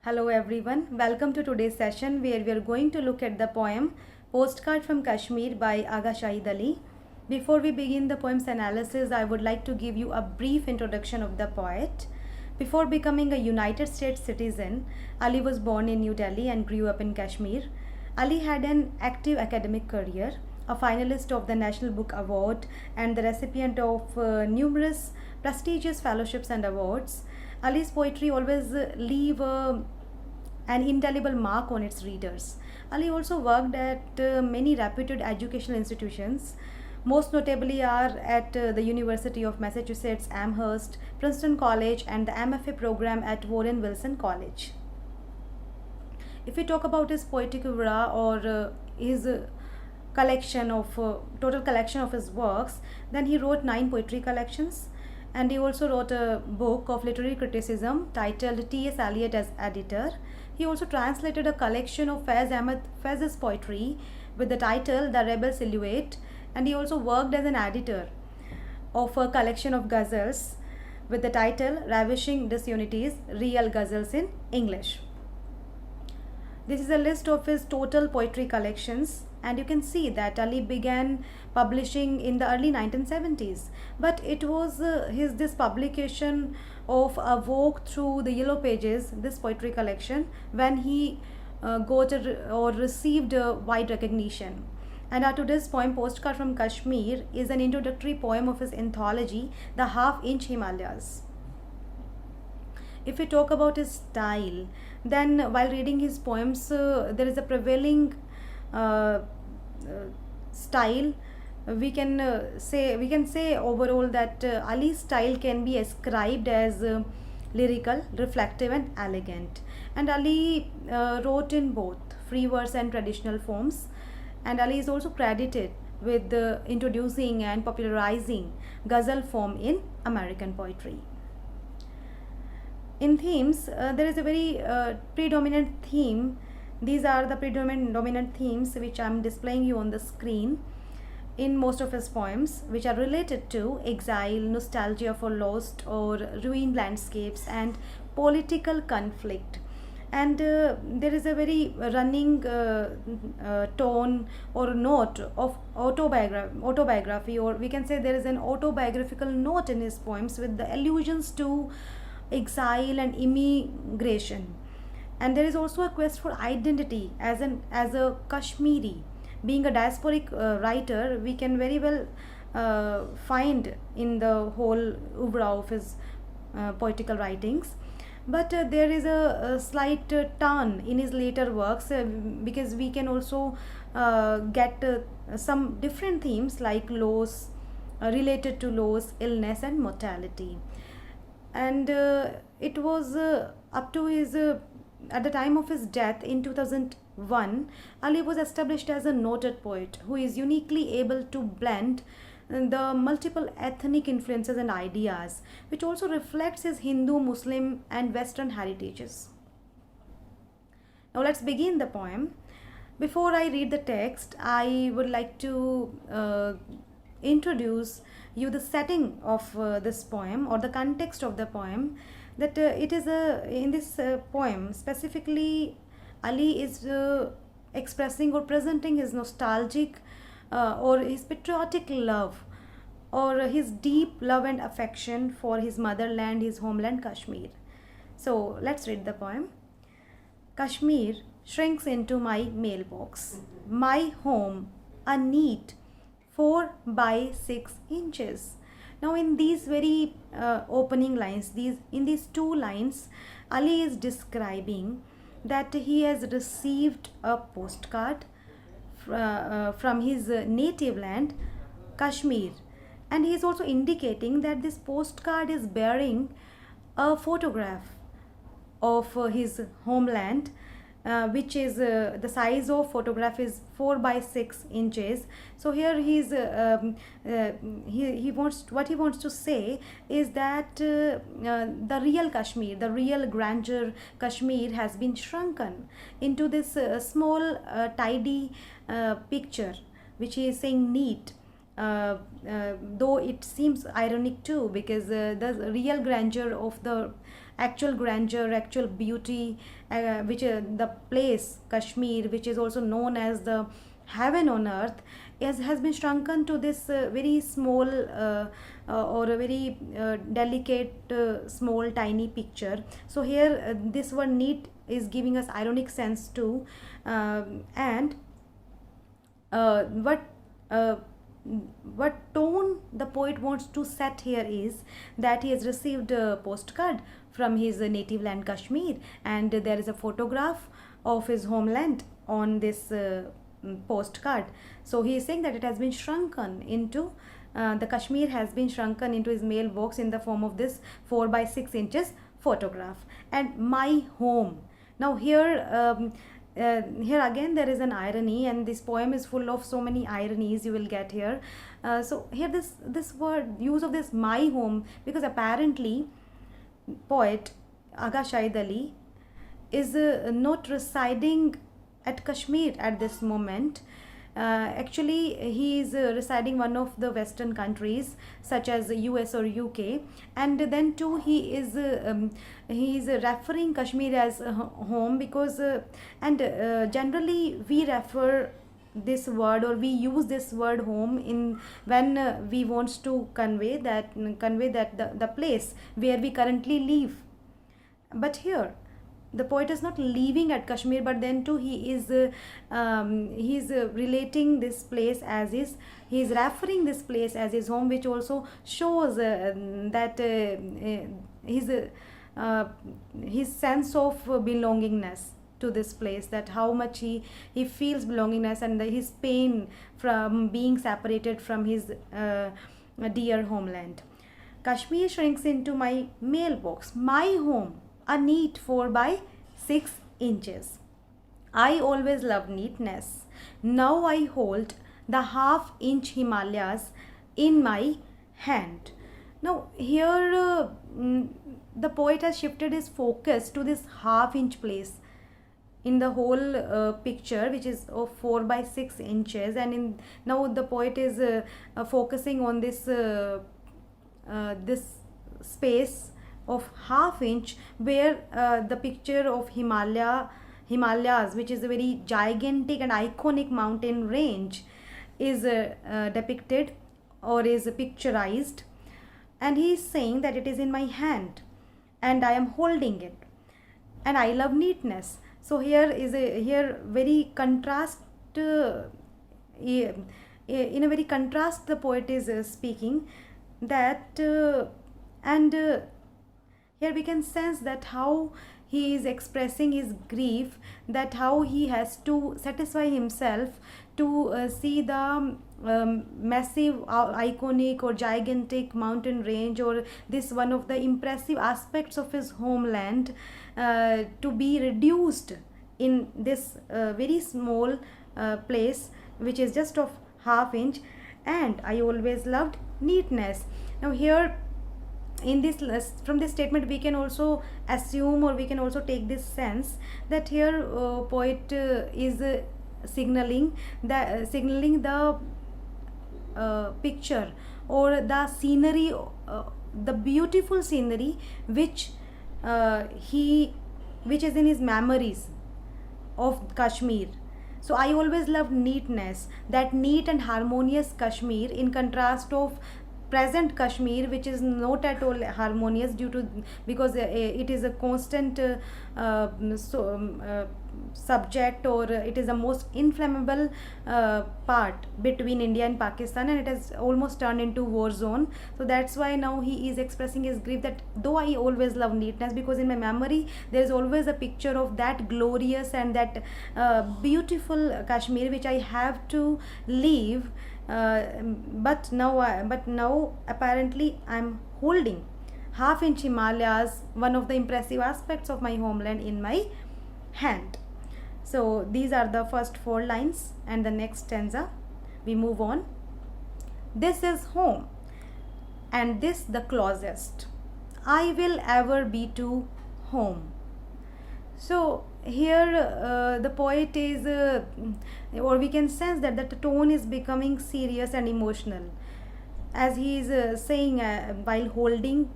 Hello everyone, welcome to today's session where we are going to look at the poem Postcard from Kashmir by Agha Shahid Ali. Before we begin the poem's analysis, I would like to give you a brief introduction of the poet. Before becoming a United States citizen, Ali was born in New Delhi and grew up in Kashmir. Ali had an active academic career, a finalist of the National Book Award and the recipient of numerous prestigious fellowships and awards. Ali's poetry always leave an indelible mark on its readers. Ali also worked at many reputed educational institutions. Most notably are at the University of Massachusetts Amherst, Princeton College, and the MFA program at Warren Wilson College. If we talk about his poetic oeuvre or his collection of total collection of his works, then he wrote 9 poetry collections, and he also wrote a book of literary criticism titled T.S. Eliot as Editor. He also translated a collection of Faiz Ahmed Faiz's poetry with the title The Rebel Silhouette, and he also worked as an editor of a collection of ghazals with the title Ravishing Disunities, Real Ghazals in English. This is a list of his total poetry collections, and you can see that Ali began publishing in the early 1970s, but it was this publication of A Walk Through the Yellow Pages, this poetry collection, when he or received wide recognition. And our today's poem Postcard from Kashmir is an introductory poem of his anthology The Half-Inch Himalayas. If we talk about his style, then while reading his poems, there is a prevailing uh, style. We can say overall that Ali's style can be ascribed as lyrical, reflective, and elegant. And Ali wrote in both free verse and traditional forms. And Ali is also credited with introducing and popularizing ghazal form in American poetry. In themes, there is a very predominant theme. These are the predominant themes which I am displaying you on the screen in most of his poems, which are related to exile, nostalgia for lost or ruined landscapes, and political conflict. And there is a very running tone or note of autobiography, or we can say there is an autobiographical note in his poems with the allusions to exile and immigration. And there is also a quest for identity as a Kashmiri. Being a diasporic writer, we can very well find in the whole oeuvre of his poetical writings. But there is a slight turn in his later works, because we can also get some different themes like loss, related to loss, illness, and mortality. And it was up to his at the time of his death in 2001, Ali was established as a noted poet who is uniquely able to blend the multiple ethnic influences and ideas, which also reflects his Hindu, Muslim, and Western heritages. Now let's begin the poem. Before I read the text, I would like to introduce you the setting of this poem, or the context of the poem. That it is in this poem specifically, Ali is expressing or presenting his nostalgic or his patriotic love, or his deep love and affection for his motherland, his homeland Kashmir. So let's read the poem. Kashmir shrinks into my mailbox, my home, a neat 4 by 6 inches. Now, in these very opening lines, in these 2 lines, Ali is describing that he has received a postcard from his native land, Kashmir, and he is also indicating that this postcard is bearing a photograph of his homeland, which is the size of photograph is 4 by 6 inches. So here he wants, what he wants to say is that the real Kashmir, the real grandeur Kashmir has been shrunken into this small tidy picture, which he is saying neat. Though it seems ironic too, because the real grandeur of the actual grandeur, actual beauty, which the place Kashmir, which is also known as the heaven on earth, has been shrunken to this very small or a very delicate, small, tiny picture. So here, this word neat is giving us ironic sense too, and uh, what uh, what tone the poet wants to set here is that he has received a postcard from his native land Kashmir, and there is a photograph of his homeland on this postcard. So he is saying that it has been shrunken into the Kashmir has been shrunken into his mailbox in the form of this 4 by 6 inches photograph. And my home. Now here again there is an irony, and this poem is full of so many ironies you will get here. So here this word use of this my home, because apparently poet Aga Shahid Ali is not residing at Kashmir at this moment. Actually, he is residing one of the Western countries such as US or UK, and then too he is referring Kashmir as home, because and generally we refer this word, or we use this word home in when we wants to convey that the place where we currently live. But here the poet is not leaving at Kashmir, but then too he is relating this place as he is referring this place as his home, which also shows that his sense of belongingness to this place, that how much he feels belongingness, and his pain from being separated from his dear homeland. Kashmir shrinks into my mailbox, my home, a neat 4 by 6 inches. I always loved neatness. Now I hold the half-inch Himalayas in my hand. Now here the poet has shifted his focus to this half-inch place in the whole picture, which is of 4 by 6 inches, and now the poet is focusing on this this space of half inch, where the picture of Himalayas, which is a very gigantic and iconic mountain range, is depicted or is picturized, and he is saying that it is in my hand and I am holding it, and I love neatness. So here very contrast, in a very contrast the poet is speaking that and here we can sense that how he is expressing his grief, that how he has to satisfy himself to see the massive, iconic or gigantic mountain range, or this one of the impressive aspects of his homeland, to be reduced in this very small place, which is just of half inch. And I always loved neatness. Now here in this, from this statement we can also assume, or we can also take this sense that here poet is signaling the picture or the scenery, the beautiful scenery which which is in his memories of Kashmir. So I always loved neatness, that neat and harmonious Kashmir, in contrast of present Kashmir, which is not at all harmonious due to, because it is a constant subject, or it is the most inflammable part between India and Pakistan, and it has almost turned into war zone. So that's why now he is expressing his grief that though I always love neatness, because in my memory there is always a picture of that glorious and that beautiful Kashmir which I have to leave. But now apparently I'm holding half inch Himalayas, one of the impressive aspects of my homeland, in my hand. So these are the first 4 lines, and the next stanza we move on. This is home, and this the closest I will ever be to home. So here the poet is or we can sense that the tone is becoming serious and emotional, as he is saying while holding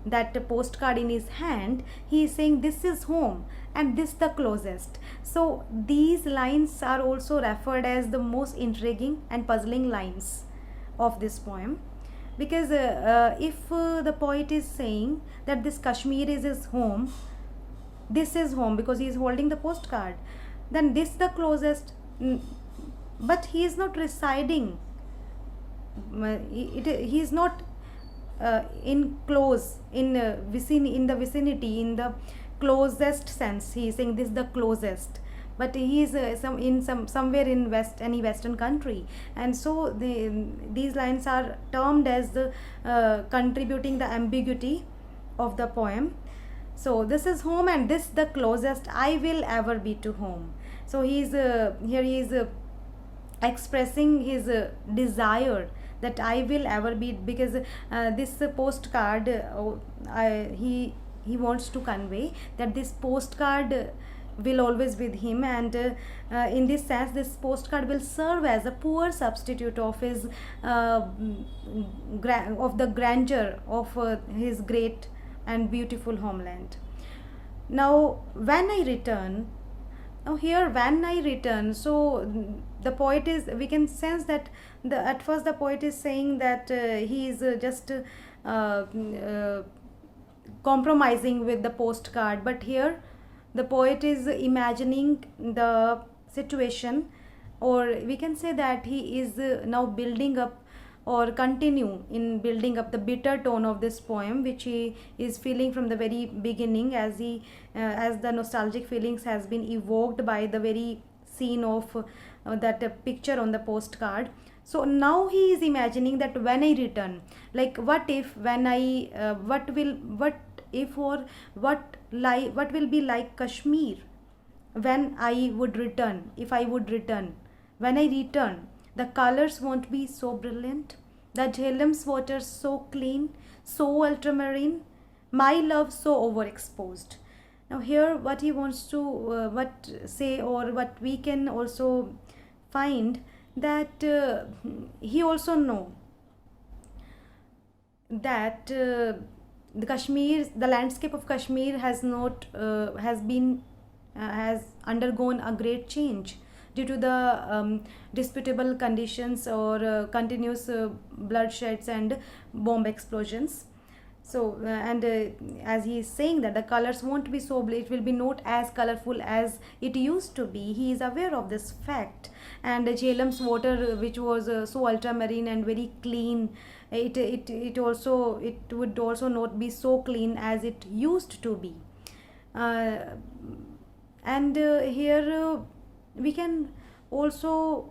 that postcard in his hand, he is saying this is home and this the closest. So these lines are also referred as the most intriguing and puzzling lines of this poem, because if the poet is saying that this Kashmir is his home, this is home because he is holding the postcard, then this the closest, but he is not residing, he is not in close, in in the vicinity, in the closest sense. He is saying this the closest, but he is somewhere in any western country. And so these lines are termed as the contributing the ambiguity of the poem. So this is home and this the closest I will ever be to home. So he is here he is expressing his desire that I will ever be, because this postcard he wants to convey that this postcard will always with him, and in this sense this postcard will serve as a poor substitute of his of the grandeur of his great and beautiful homeland. Now when I return, now here when I return, so the poet is, we can sense that at first the poet is saying that he is just compromising with the postcard, but here the poet is imagining the situation, or we can say that he is now building up or continue in building up the bitter tone of this poem, which he is feeling from the very beginning, as he as the nostalgic feelings has been evoked by the very scene of that picture on the postcard. So now he is imagining that when I return, like what if when I what if or what will be like Kashmir when I would return, if I would return. When I return, the colors won't be so brilliant, the Jhelem's water so clean, so ultramarine, my love so overexposed. Now here what he wants to what say, or what we can also find, that he also know that the landscape of Kashmir has not has undergone a great change due to the disputable conditions or continuous bloodsheds and bomb explosions. So and as he is saying that the colors won't be so it will be not as colorful as it used to be. He is aware of this fact. And Jhelem's water, which was so ultramarine and very clean, it would also not be so clean as it used to be. And here we can also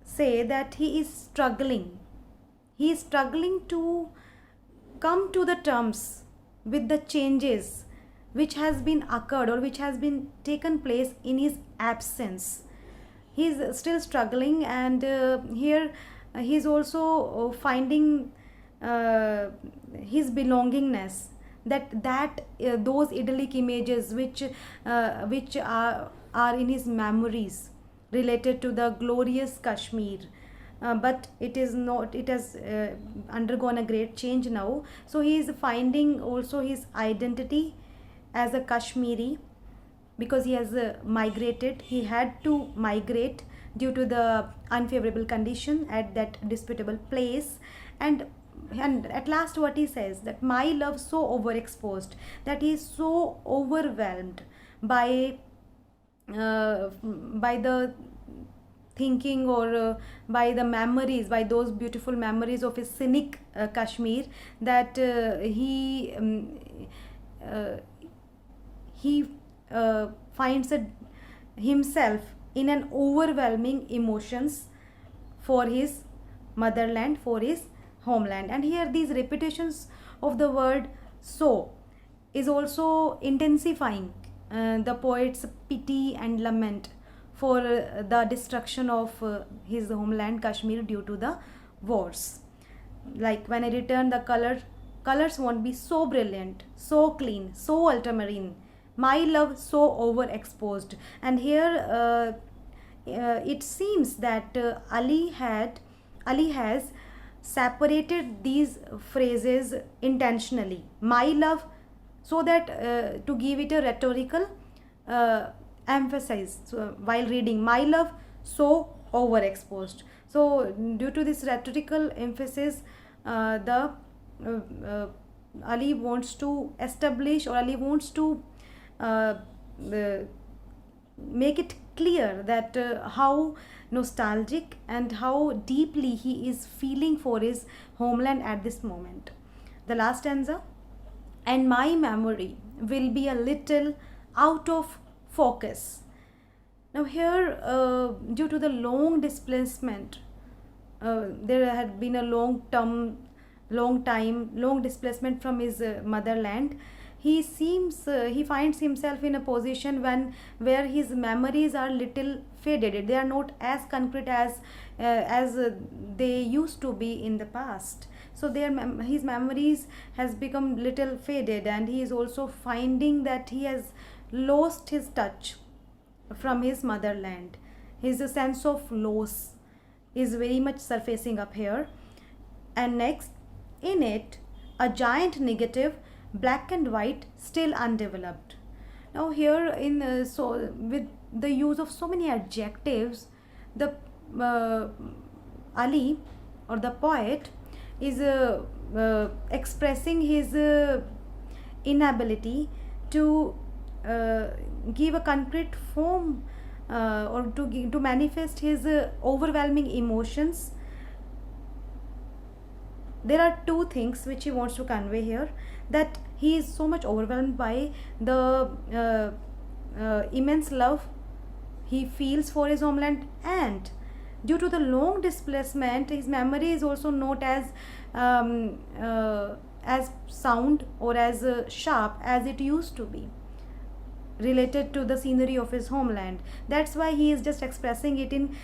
say that he is struggling to come to the terms with the changes which has been occurred or which has been taken place in his absence. He is still struggling, and here he is also finding his belongingness, that those idyllic images which are in his memories related to the glorious Kashmir, but it is not, it has undergone a great change now. So he is finding also his identity as a Kashmiri, because he has migrated, he had to migrate due to the unfavorable condition at that disputable place. And at last what he says, that my love so overexposed, that he is so overwhelmed by the thinking or by the memories, by those beautiful memories of his scenic Kashmir, that he finds himself in an overwhelming emotions for his motherland, for his homeland. And here these repetitions of the word so is also intensifying the poet's pity and lament for the destruction of his homeland Kashmir due to the wars. Like when I return, the colors won't be so brilliant, so clean, so ultramarine, my love so overexposed. And here it seems that Ali has separated these phrases intentionally. My love, so that to give it a rhetorical emphasis, so while reading my love, so overexposed. So due to this rhetorical emphasis, the Ali wants to establish, or Ali wants to uh, uh, make it clear that how nostalgic and how deeply he is feeling for his homeland at this moment. The last stanza, and my memory will be a little out of focus. Now, here, due to the long displacement, there had been a long displacement from his motherland. He finds himself in a position where his memories are little faded. They are not as concrete as they used to be in the past. So his memories has become little faded, and he is also finding that he has lost his touch from his motherland. His sense of loss is very much surfacing up here. And next, in it, a giant negative, black and white, still undeveloped. Now here, so with the use of so many adjectives, the Ali, or the poet, is expressing his inability to give a concrete form, or to manifest his overwhelming emotions. There are two things which he wants to convey here, that he is so much overwhelmed by the immense love he feels for his homeland, and due to the long displacement, his memory is also not as sound or as sharp as it used to be related to the scenery of his homeland. That's why he is just expressing it in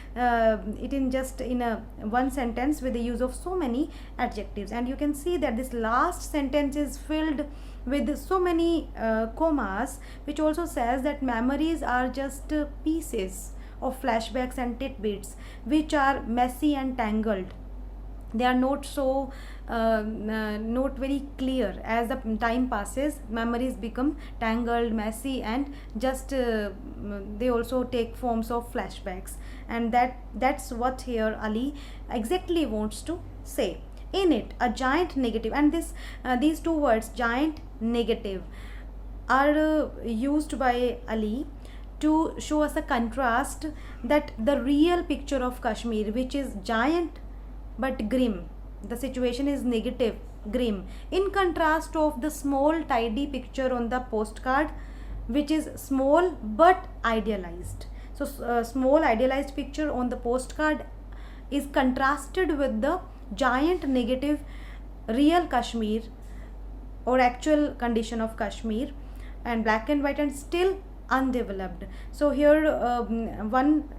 just in a one sentence with the use of so many adjectives. And you can see that this last sentence is filled with so many commas, which also says that memories are just pieces of flashbacks and tidbits which are messy and tangled. They are not so not very clear. As the time passes, memories become tangled, messy, and just they also take forms of flashbacks. And that's what here Ali exactly wants to say. In it, a giant negative, and these two words, giant, negative, are used by Ali to show us a contrast, that the real picture of Kashmir, which is giant but grim, the situation is negative, grim, in contrast of the small tidy picture on the postcard, which is small but idealized. So small idealized picture on the postcard is contrasted with the giant negative real Kashmir, or actual condition of Kashmir, and black and white and still undeveloped. So here one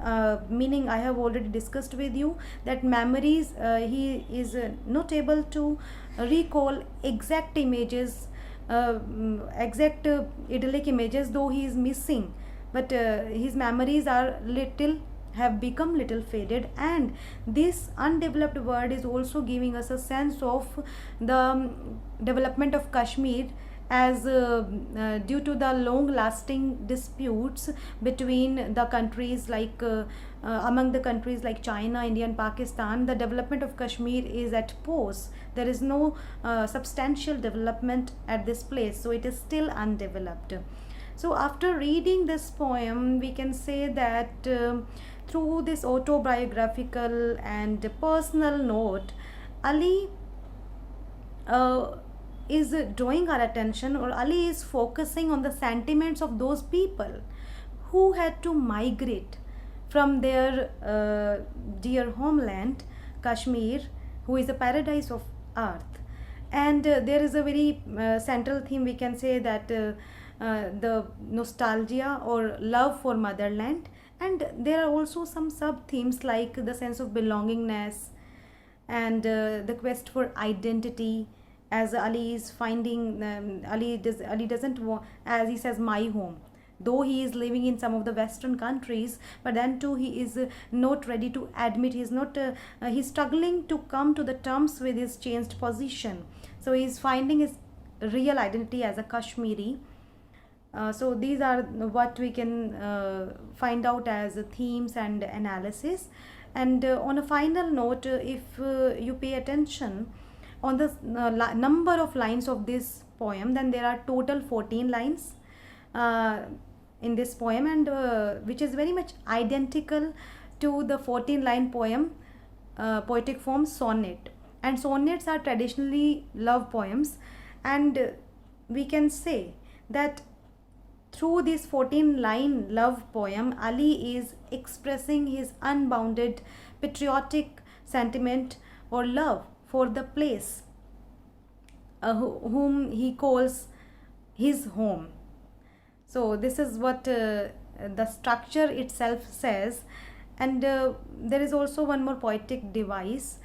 meaning I have already discussed with you, that memories, he is not able to recall exact images, exact idyllic images, though he is missing, but his memories have become little faded. And this undeveloped word is also giving us a sense of the development of Kashmir, as due to the long lasting disputes between the countries like among the countries like China, India and Pakistan, the development of Kashmir is at pause. There is no substantial development at this place, so it is still undeveloped. So after reading this poem, we can say that through this autobiographical and personal note, Ali is drawing our attention, or Ali is focusing on the sentiments of those people who had to migrate from their dear homeland, Kashmir, who is the paradise of earth. And there is a very central theme, we can say, that the nostalgia or love for motherland. And there are also some sub themes like the sense of belongingness and the quest for identity, as Ali is finding Ali doesn't want, as he says, my home. though he is living in some of the western countries, but then too he is not ready to admit, he's not he's struggling to come to the terms with his changed position. So he's finding his real identity as a Kashmiri. So these are what we can find out as themes and analysis. And on a final note, if you pay attention on the number of lines of this poem, then there are total 14 lines uh, in this poem, and which is very much identical to the 14 line poem poetic form sonnet. And sonnets are traditionally love poems, and we can say that through this 14 line love poem, Ali is expressing his unbounded patriotic sentiment or love for the place whom he calls his home. So, this is what the structure itself says. And there is also one more poetic device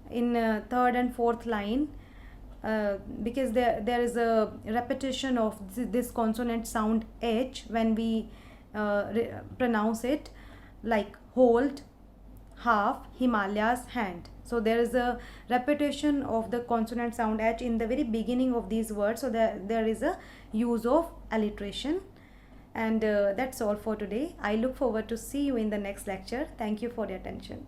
in third and fourth line, because there is a repetition of this consonant sound H when we pronounce it, like hold, half, Himalayas, hand. So there is a repetition of the consonant sound H in the very beginning of these words, so there is a use of alliteration. And that's all for today. I look forward to see you in the next lecture. Thank you for your attention.